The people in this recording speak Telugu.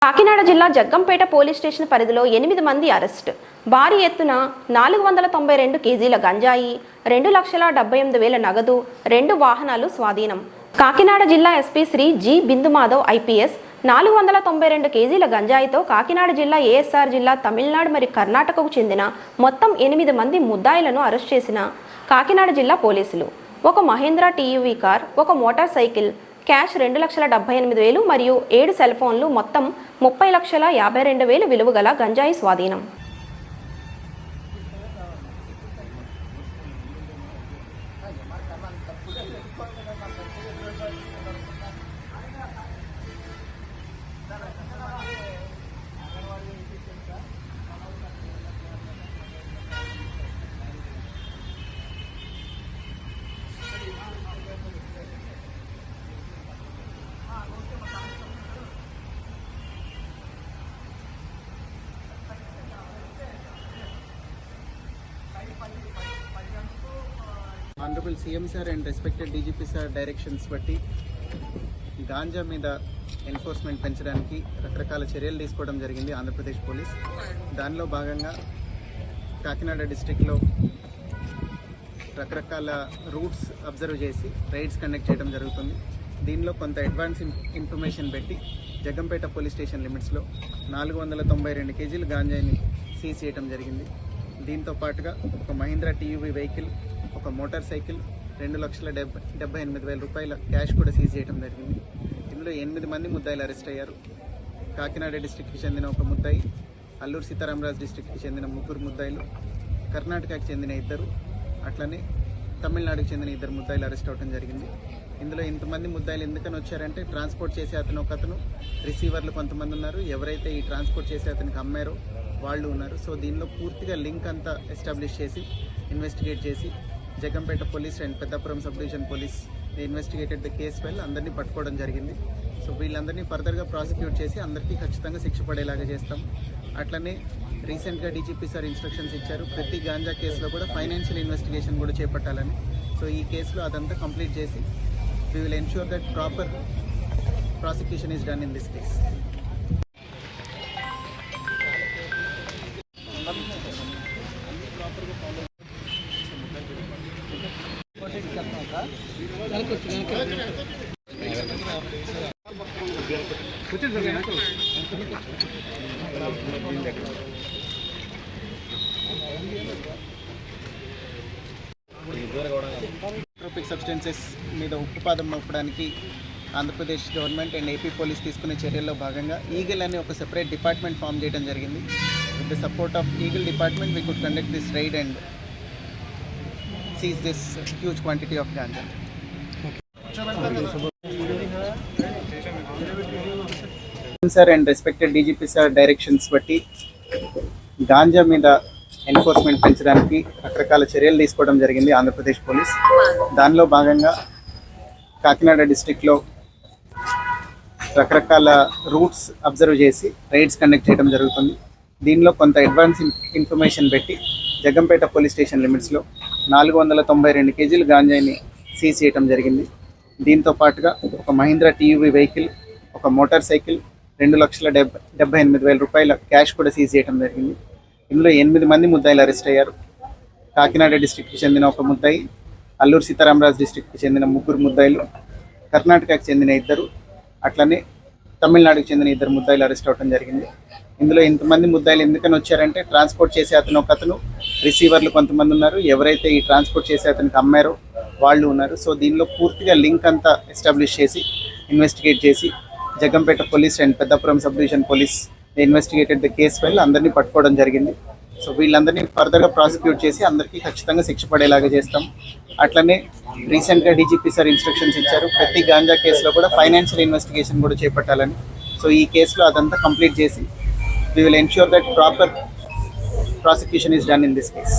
కాకినాడ జిల్లా జగ్గంపేట పోలీస్ స్టేషన్ పరిధిలో 8 మంది అరెస్ట్. భారీ ఎత్తున 492 కేజీల గంజాయి, 2,78,000 నగదు, 2 వాహనాలు స్వాధీనం. కాకినాడ జిల్లా SP Shri G Bindumadhav IPS 492 కేజీల గంజాయితో కాకినాడ జిల్లా ఏఎస్ఆర్ జిల్లా తమిళనాడు మరియు కర్ణాటకకు చెందిన మొత్తం 8 మంది ముద్దాయిలను అరెస్ట్ చేసిన కాకినాడ జిల్లా పోలీసులు. ఒక మహేంద్రా టీయూవీ కార్, ఒక మోటార్ సైకిల్, క్యాష్ 2,78,000 మరియు 7 సెల్ ఫోన్లు, మొత్తం 30,52,000 విలువ గల గంజాయి స్వాధీనం. Honorable CM sir and respected DGP sir directions బట్టి గాంజా మీద ఎన్ఫోర్స్మెంట్ పెంచడానికి రకరకాల చర్యలు తీసుకోవడం జరిగింది ఆంధ్రప్రదేశ్ పోలీస్. దానిలో భాగంగా కాకినాడ డిస్ట్రిక్ట్లో రకరకాల రూట్స్ అబ్జర్వ్ చేసి రైడ్స్ కండక్ట్ చేయడం జరుగుతుంది. దీనిలో కొంత అడ్వాన్స్ ఇన్ఫర్మేషన్ పెట్టి జగ్గంపేట పోలీస్ స్టేషన్ లిమిట్స్లో 492 కేజీల గాంజాయిని సీజ్ చేయడం జరిగింది. దీంతో పాటుగా ఒక మహీంద్రా టీయూవీ వెహికల్, ఒక మోటార్ సైకిల్, 2,78,000 రూపాయల క్యాష్ కూడా సీజ్ చేయడం జరిగింది. ఇందులో 8 మంది ముద్దాయిలు అరెస్ట్ అయ్యారు. కాకినాడ డిస్ట్రిక్ట్కి చెందిన ఒక ముద్దాయి, అల్లూరు సీతారామరాజు డిస్ట్రిక్ట్కి చెందిన 3 ముద్దాయిలు, కర్ణాటకకి చెందిన 2, అట్లనే తమిళనాడుకి చెందిన 2 ముద్దాయిలు అరెస్ట్ అవ్వడం జరిగింది. ఇందులో ఇంతమంది ముద్దాయిలు ఎందుకని వచ్చారంటే, ట్రాన్స్పోర్ట్ చేసే ఒకతను, రిసీవర్లు కొంతమంది ఉన్నారు, ఎవరైతే ఈ ట్రాన్స్పోర్ట్ చేసే అతనికి అమ్మారో వాళ్ళు ఉన్నారు. సో దీనిలో పూర్తిగా లింక్ అంతా ఎస్టాబ్లిష్ చేసి ఇన్వెస్టిగేట్ చేసి Jaggampeta police and Peddapuram sub division police investigated the case well అందరినీ పట్టుకోవడం జరిగింది. సో వీళ్ళందరినీ ఫర్దర్గా ప్రాసిక్యూట్ చేసి అందరికీ ఖచ్చితంగా శిక్ష పడేలాగా చేస్తాం. అట్లనే రీసెంట్గా డీజీపీ సార్ ఇన్స్ట్రక్షన్స్ ఇచ్చారు, ప్రతి గాంజా కేసులో కూడా ఫైనాన్షియల్ ఇన్వెస్టిగేషన్ కూడా చేపట్టాలని. సో ఈ కేసులో అదంతా కంప్లీట్ చేసి we will ensure that proper prosecution is done in this case. Tropic substances మీద ఉక్కుపాదం మోపడానికి Andhra Pradesh government and AP police తీసుకునే చర్యల్లో భాగంగా ఈగల్ అనే ఒక సెపరేట్ డిపార్ట్మెంట్ ఫామ్ చేయడం జరిగింది. With the support of Eagle department we could conduct this raid and seize this huge quantity of ganja. Sir and respected DGP sir directions బట్టి గాంజా మీద ఎన్ఫోర్స్మెంట్ పెంచడానికి రకరకాల చర్యలు తీసుకోవడం జరిగింది ఆంధ్రప్రదేశ్ పోలీస్. దానిలో భాగంగా కాకినాడ డిస్ట్రిక్ట్లో రకరకాల రూట్స్ అబ్జర్వ్ చేసి రైడ్స్ కండక్ట్ చేయడం జరుగుతుంది. దీనిలో కొంత అడ్వాన్స్ ఇన్ఫర్మేషన్ పెట్టి జగ్గంపేట పోలీస్ స్టేషన్ లిమిట్స్లో 492 కేజీల గాంజాయిని సీజ్ చేయడం జరిగింది. దీంతో పాటుగా ఒక మహీంద్రా టీయూవీ వెహికల్, ఒక మోటార్ సైకిల్, 2,78,000 రూపాయల క్యాష్ కూడా సీజ్ చేయడం జరిగింది. ఇందులో 8 మంది ముద్దాయిలు అరెస్ట్ అయ్యారు. కాకినాడ డిస్ట్రిక్ట్కి చెందిన ఒక ముద్దాయి, అల్లూరు సీతారామరాజు డిస్ట్రిక్ట్కి చెందిన 3 ముద్దాయిలు, కర్ణాటకకి చెందిన 2, అట్లనే తమిళనాడుకి చెందిన 2 ముద్దాయిలు అరెస్ట్ అవ్వడం జరిగింది. ఇందులో ఇంతమంది ముద్దాయిలు ఎందుకని వచ్చారంటే, ట్రాన్స్పోర్ట్ చేసే ఒకతను, రిసీవర్లు కొంతమంది ఉన్నారు, ఎవరైతే ఈ ట్రాన్స్పోర్ట్ చేసే అతనికి అమ్మారో వాళ్ళు ఉన్నారు. సో దీనిలో పూర్తిగా లింక్ అంతా ఎస్టాబ్లిష్ చేసి ఇన్వెస్టిగేట్ చేసి Jaggampeta police and Peddapuram sub division police investigated the case well అందరినీ పట్టుకోవడం జరిగింది. సో వీళ్ళందరినీ ఫర్దర్గా ప్రాసిక్యూట్ చేసి అందరికీ ఖచ్చితంగా శిక్ష పడేలాగా చేస్తాం. అట్లనే రీసెంట్గా డీజీపీ సార్ ఇన్స్ట్రక్షన్స్ ఇచ్చారు, ప్రతి గాంజా కేసులో కూడా ఫైనాన్షియల్ ఇన్వెస్టిగేషన్ కూడా చేపట్టాలని. సో ఈ కేసులో అదంతా కంప్లీట్ చేసి we will ensure that proper prosecution is done in this case.